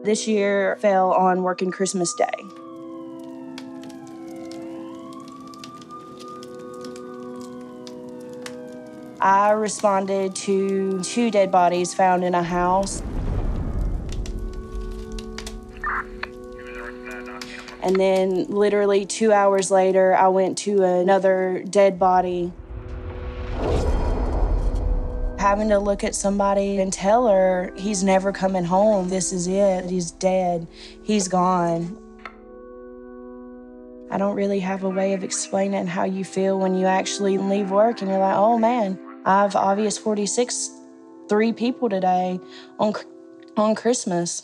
This year fell on working Christmas Day. I responded to 2 dead bodies found in a house. And then literally 2 hours later, I went to another dead body. Having to look at somebody and tell her, he's never coming home. This is it. He's dead. He's gone. I don't really have a way of explaining how you feel when you actually leave work and you're like, oh man, I've obvious 46, 3 people today on Christmas.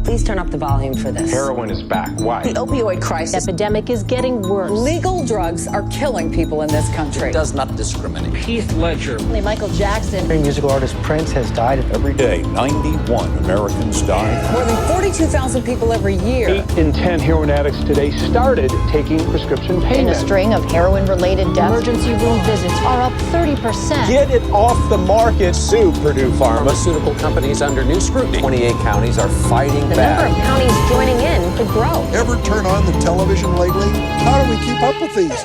Please turn up the volume for this. Heroin is back. Why? The opioid crisis epidemic is getting worse. Legal drugs are killing people in this country. It does not discriminate. Heath Ledger. Michael Jackson. Musical artist Prince has died. Every day, 91 Americans die. More than 42,000 people every year. 8 in 10 heroin addicts today started taking prescription pain In a meds. string of heroin-related deaths. Emergency room visits are up 30%. Get it off the market. Sue Purdue Pharma. Pharmaceutical companies under new scrutiny. 28 counties are fighting The back. number of counties joining in could grow. Ever turn on the television lately? How do we keep up with these?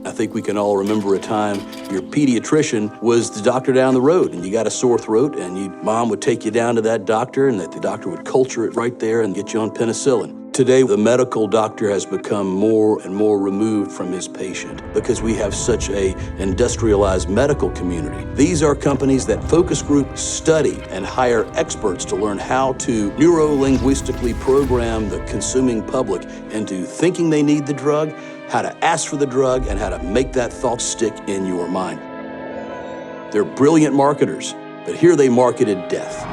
I think we can all remember a time your pediatrician was the doctor down the road and you got a sore throat and mom would take you down to that doctor and that the doctor would culture it right there and get you on penicillin. Today, the medical doctor has become more and more removed from his patient because we have such a industrialized medical community. These are companies that focus groups study and hire experts to learn how to neuro-linguistically program the consuming public into thinking they need the drug, how to ask for the drug, and how to make that thought stick in your mind. They're brilliant marketers, but here they marketed death.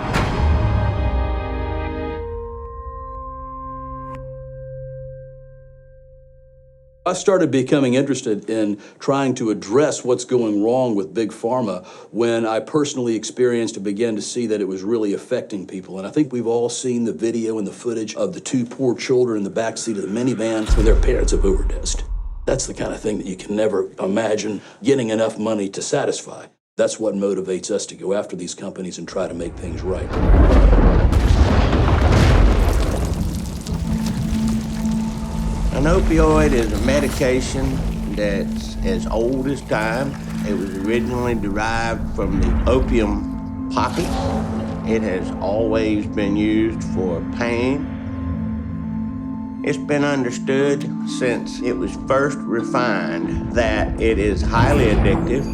I started becoming interested in trying to address what's going wrong with Big Pharma when I personally experienced and began to see that it was really affecting people. And I think we've all seen the video and the footage of the 2 poor children in the backseat of the minivan when their parents have overdosed. That's the kind of thing that you can never imagine getting enough money to satisfy. That's what motivates us to go after these companies and try to make things right. An opioid is a medication that's as old as time. It was originally derived from the opium poppy. It has always been used for pain. It's been understood since it was first refined that it is highly addictive.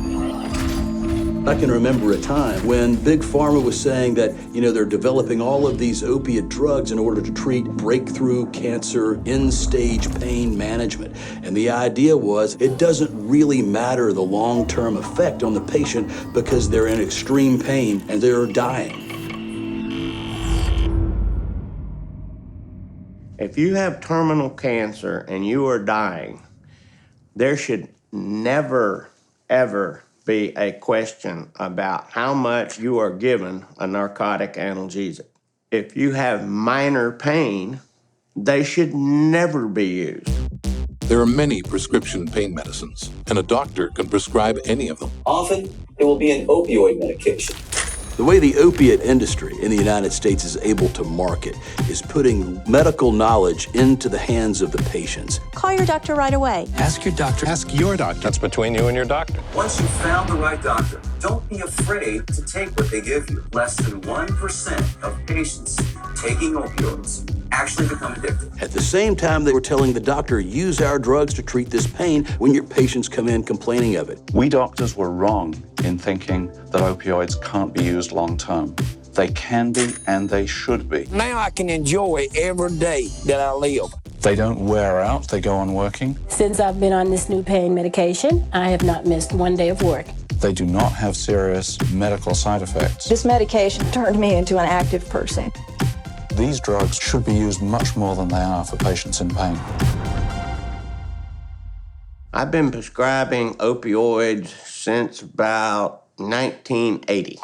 I can remember a time when Big Pharma was saying that, they're developing all of these opiate drugs in order to treat breakthrough cancer, end-stage pain management. And the idea was it doesn't really matter the long-term effect on the patient because they're in extreme pain and they're dying. If you have terminal cancer and you are dying, there should never, ever be a question about how much you are given a narcotic analgesic. If you have minor pain, they should never be used. There are many prescription pain medicines, and a doctor can prescribe any of them. Often, it will be an opioid medication. The way the opiate industry in the United States is able to market is putting medical knowledge into the hands of the patients. Call your doctor right away. Ask your doctor. Ask your doctor. That's between you and your doctor. Once you've found the right doctor, don't be afraid to take what they give you. Less than 1% of patients taking opioids actually become addicted. At the same time, they were telling the doctor, use our drugs to treat this pain when your patients come in complaining of it. We doctors were wrong in thinking that opioids can't be used long-term. They can be and they should be. Now I can enjoy every day that I live. They don't wear out, they go on working. Since I've been on this new pain medication, I have not missed one day of work. They do not have serious medical side effects. This medication turned me into an active person. These drugs should be used much more than they are for patients in pain. I've been prescribing opioids since about 1980.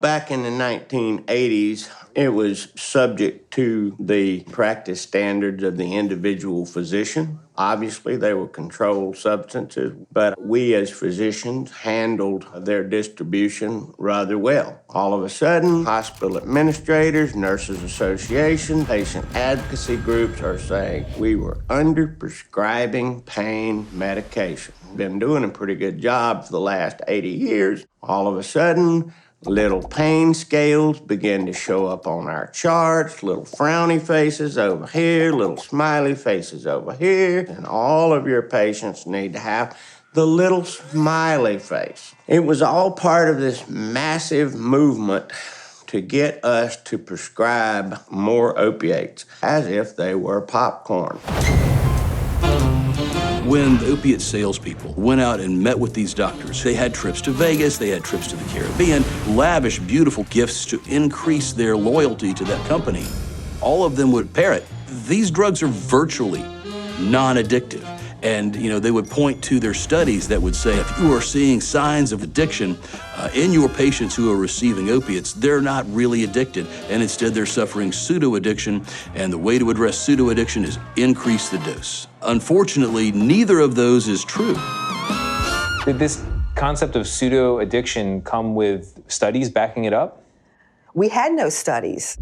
Back in the 1980s, it was subject to the practice standards of the individual physician. Obviously, they were controlled substances, but we as physicians handled their distribution rather well. All of a sudden, hospital administrators, nurses associations, patient advocacy groups are saying we were under-prescribing pain medication. Been doing a pretty good job for the last 80 years. All of a sudden, little pain scales begin to show up on our charts, little frowny faces over here, little smiley faces over here, and all of your patients need to have the little smiley face. It was all part of this massive movement to get us to prescribe more opiates, as if they were popcorn. When the opiate salespeople went out and met with these doctors, they had trips to Vegas, they had trips to the Caribbean, lavish, beautiful gifts to increase their loyalty to that company. All of them would parrot, these drugs are virtually non-addictive. And, they would point to their studies that would say, if you are seeing signs of addiction in your patients who are receiving opiates, they're not really addicted, and instead they're suffering pseudo-addiction, and the way to address pseudo-addiction is increase the dose. Unfortunately, neither of those is true. Did this concept of pseudo-addiction come with studies backing it up? We had no studies.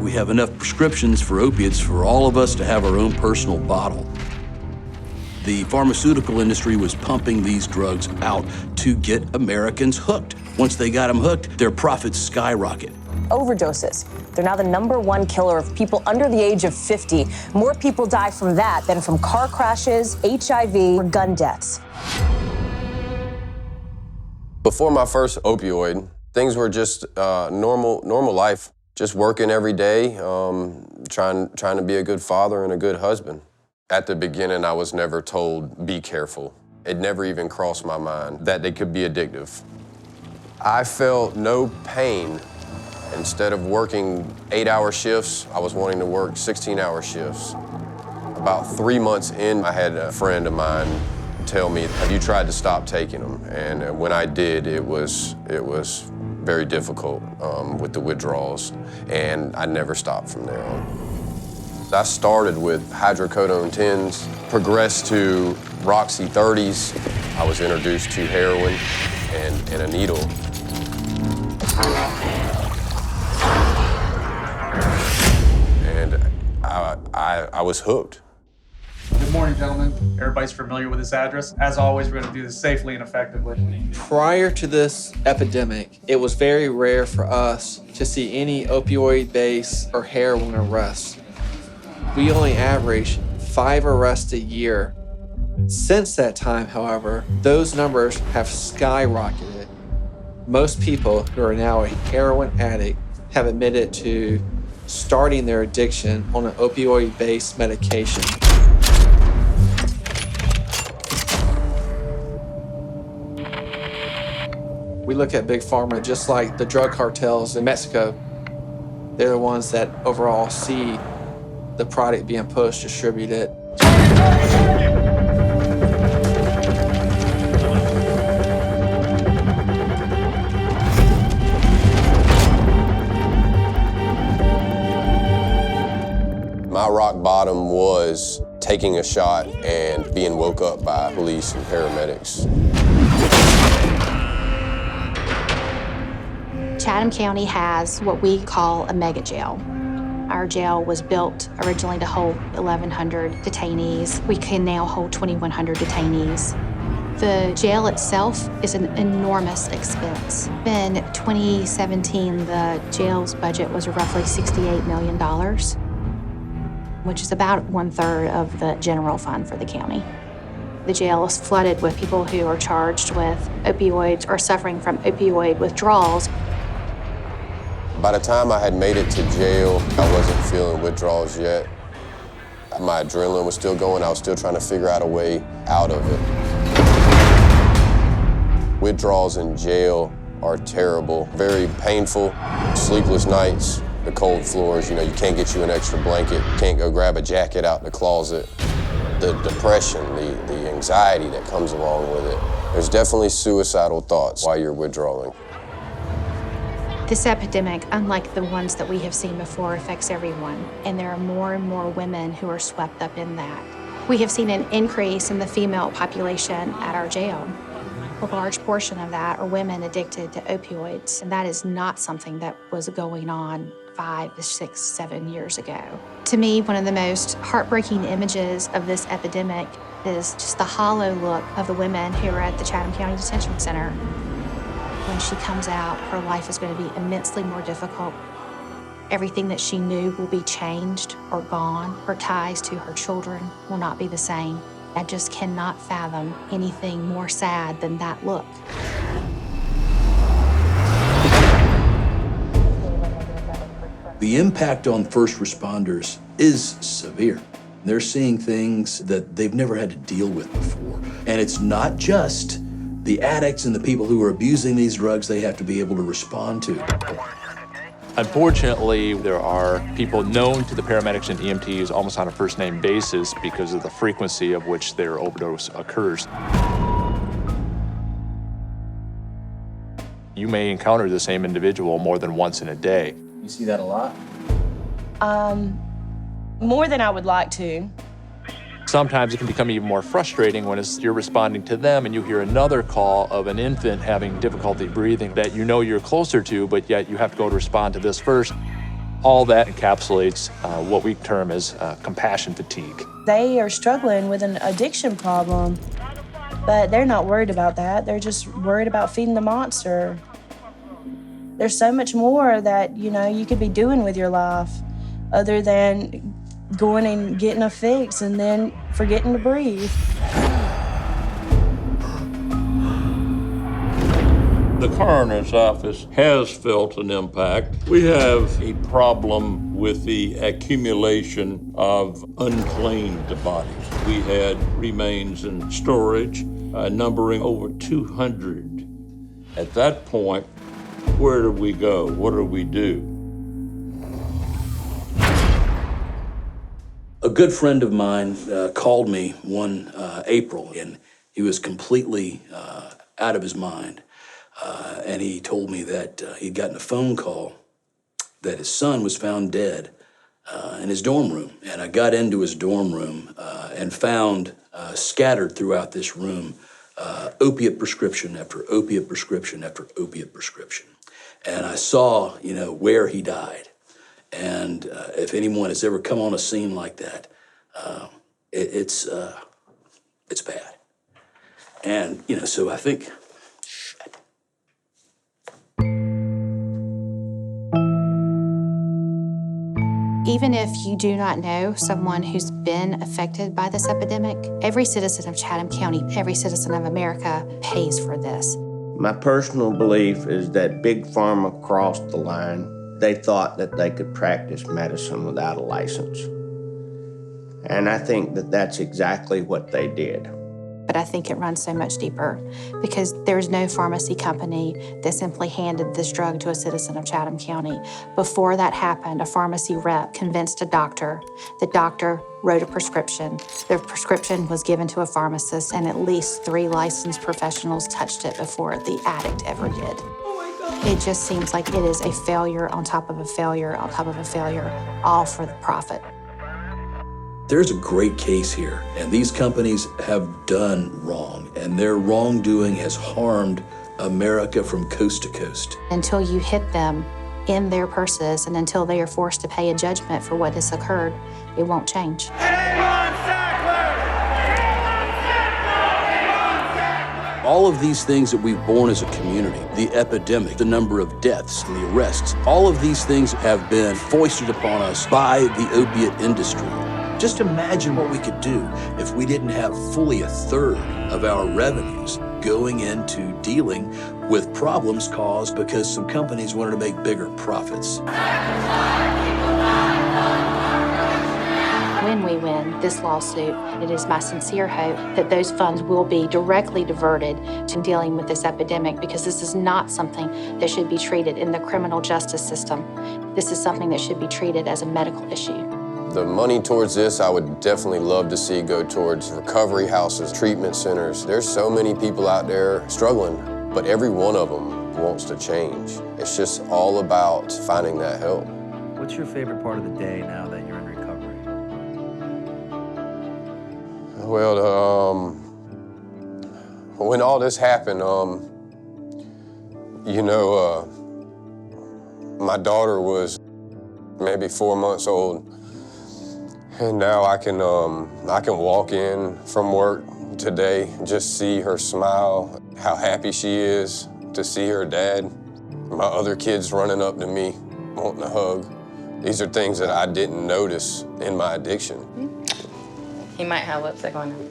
We have enough prescriptions for opiates for all of us to have our own personal bottle. The pharmaceutical industry was pumping these drugs out to get Americans hooked. Once they got them hooked, their profits skyrocket. Overdoses. They're now the #1 killer of people under the age of 50. More people die from that than from car crashes, HIV, or gun deaths. Before my first opioid, things were just normal life. Just working every day, trying to be a good father and a good husband. At the beginning, I was never told, be careful. It never even crossed my mind that they could be addictive. I felt no pain. Instead of working 8-hour shifts, I was wanting to work 16-hour shifts. About 3 months in, I had a friend of mine tell me, have you tried to stop taking them? And when I did, it was very difficult with the withdrawals, and I never stopped from there on. I started with hydrocodone 10s, progressed to Roxy 30s. I was introduced to heroin and a needle. And I was hooked. Good morning, gentlemen. Everybody's familiar with this address. As always, we're going to do this safely and effectively. Prior to this epidemic, it was very rare for us to see any opioid-based or heroin arrests. We only averaged 5 arrests a year. Since that time, however, those numbers have skyrocketed. Most people who are now a heroin addict have admitted to starting their addiction on an opioid-based medication. We look at Big Pharma just like the drug cartels in Mexico. They're the ones that overall see the product being pushed, distributed. My rock bottom was taking a shot and being woke up by police and paramedics. Chatham County has what we call a mega jail. Our jail was built originally to hold 1,100 detainees. We can now hold 2,100 detainees. The jail itself is an enormous expense. In 2017, the jail's budget was roughly $68 million, which is about 1/3 of the general fund for the county. The jail is flooded with people who are charged with opioids or suffering from opioid withdrawals. By the time I had made it to jail, I wasn't feeling withdrawals yet. My adrenaline was still going. I was still trying to figure out a way out of it. Withdrawals in jail are terrible, very painful, sleepless nights, The cold floors, you can't get you an extra blanket, can't go grab a jacket out the closet. The depression, the anxiety that comes along with it. There's definitely suicidal thoughts while you're withdrawing. This epidemic, unlike the ones that we have seen before, affects everyone, and there are more and more women who are swept up in that. We have seen an increase in the female population at our jail. A large portion of that are women addicted to opioids, and that is not something that was going on 5, 6, 7 years ago. To me, one of the most heartbreaking images of this epidemic is just the hollow look of the women who are at the Chatham County Detention Center. When she comes out, her life is going to be immensely more difficult. Everything that she knew will be changed or gone. Her ties to her children will not be the same. I just cannot fathom anything more sad than that look. The impact on first responders is severe. They're seeing things that they've never had to deal with before. And it's not just the addicts and the people who are abusing these drugs they have to be able to respond to. Unfortunately, there are people known to the paramedics and EMTs almost on a first-name basis because of the frequency of which their overdose occurs. You may encounter the same individual more than once in a day. You see that a lot? More than I would like to. Sometimes it can become even more frustrating when you're responding to them and you hear another call of an infant having difficulty breathing that you know you're closer to, but yet you have to go to respond to this first. All that encapsulates what we term as compassion fatigue. They are struggling with an addiction problem, but they're not worried about that. They're just worried about feeding the monster. There's so much more that, you could be doing with your life other than going and getting a fix and then forgetting to breathe. The coroner's office has felt an impact. We have a problem with the accumulation of unclaimed bodies. We had remains in storage, numbering over 200. At that point, where do we go? What do we do? A good friend of mine called me one April, and he was completely out of his mind. And he told me that he'd gotten a phone call that his son was found dead in his dorm room. And I got into his dorm room and found scattered throughout this room opiate prescription after opiate prescription after opiate prescription. And I saw, where he died. And if anyone has ever come on a scene like that, it's bad. And, so I think, Even if you do not know someone who's been affected by this epidemic, every citizen of Chatham County, every citizen of America pays for this. My personal belief is that Big Pharma crossed the line. They thought that they could practice medicine without a license. And I think that that's exactly what they did. But I think it runs so much deeper because there's no pharmacy company that simply handed this drug to a citizen of Chatham County. Before that happened, a pharmacy rep convinced a doctor. The doctor wrote a prescription. The prescription was given to a pharmacist, and at least 3 licensed professionals touched it before the addict ever did. It just seems like it is a failure on top of a failure on top of a failure, all for the profit. there's a great case here, and these companies have done wrong, and their wrongdoing has harmed America from coast to coast. Until you hit them in their purses and until they are forced to pay a judgment for what has occurred, it won't change. All of these things that we've borne as a community, the epidemic, the number of deaths and the arrests, all of these things have been foisted upon us by the opiate industry. Just imagine what we could do if we didn't have fully a third of our revenues going into dealing with problems caused because some companies wanted to make bigger profits. When when we win this lawsuit, it is my sincere hope that those funds will be directly diverted to dealing with this epidemic, because this is not something that should be treated in the criminal justice system. This is something that should be treated as a medical issue. The money towards this, I would definitely love to see go towards recovery houses, treatment centers. There's so many people out there struggling, but every one of them wants to change. It's just all about finding that help. What's your favorite part of the day now that you're in recovery? Well, when all this happened, my daughter was maybe 4 months old, and now I can walk in from work today, just see her smile, how happy she is to see her dad. My other kids running up to me, wanting a hug. These are things that I didn't notice in my addiction. He might have lipstick on him.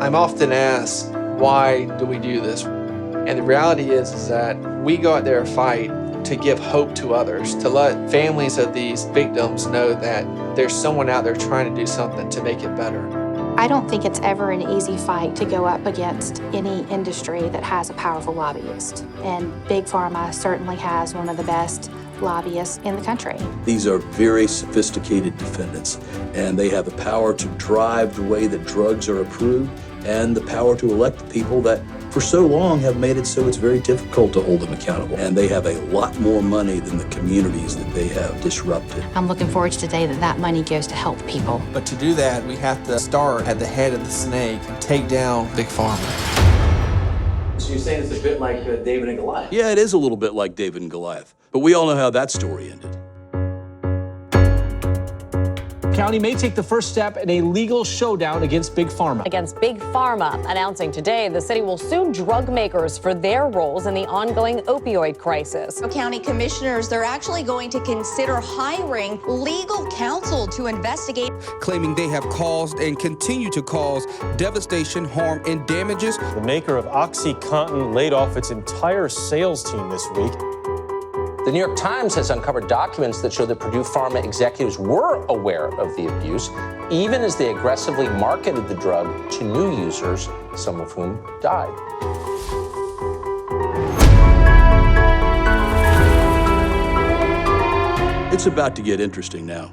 I'm often asked, why do we do this? And the reality is that we go out there and fight to give hope to others, to let families of these victims know that there's someone out there trying to do something to make it better. I don't think it's ever an easy fight to go up against any industry that has a powerful lobbyist. And Big Pharma certainly has one of the best lobbyists in the country. These are very sophisticated defendants, and they have the power to drive the way that drugs are approved and the power to elect the people that for so long have made it so it's very difficult to hold them accountable. And they have a lot more money than the communities that they have disrupted. I'm looking forward to the day that that money goes to help people. But to do that, we have to start at the head of the snake and take down Big Pharma. So you're saying it's a bit like David and Goliath? Yeah, it is a little bit like David and Goliath, but we all know how that story ended. County may take the first step in a legal showdown against Big Pharma. Against Big Pharma, announcing today the city will sue drug makers for their roles in the ongoing opioid crisis. County commissioners, they're actually going to consider hiring legal counsel to investigate. Claiming they have caused and continue to cause devastation, harm, and damages. The maker of OxyContin laid off its entire sales team this week. The New York Times has uncovered documents that show that Purdue Pharma executives were aware of the abuse, even as they aggressively marketed the drug to new users, some of whom died. It's about to get interesting now.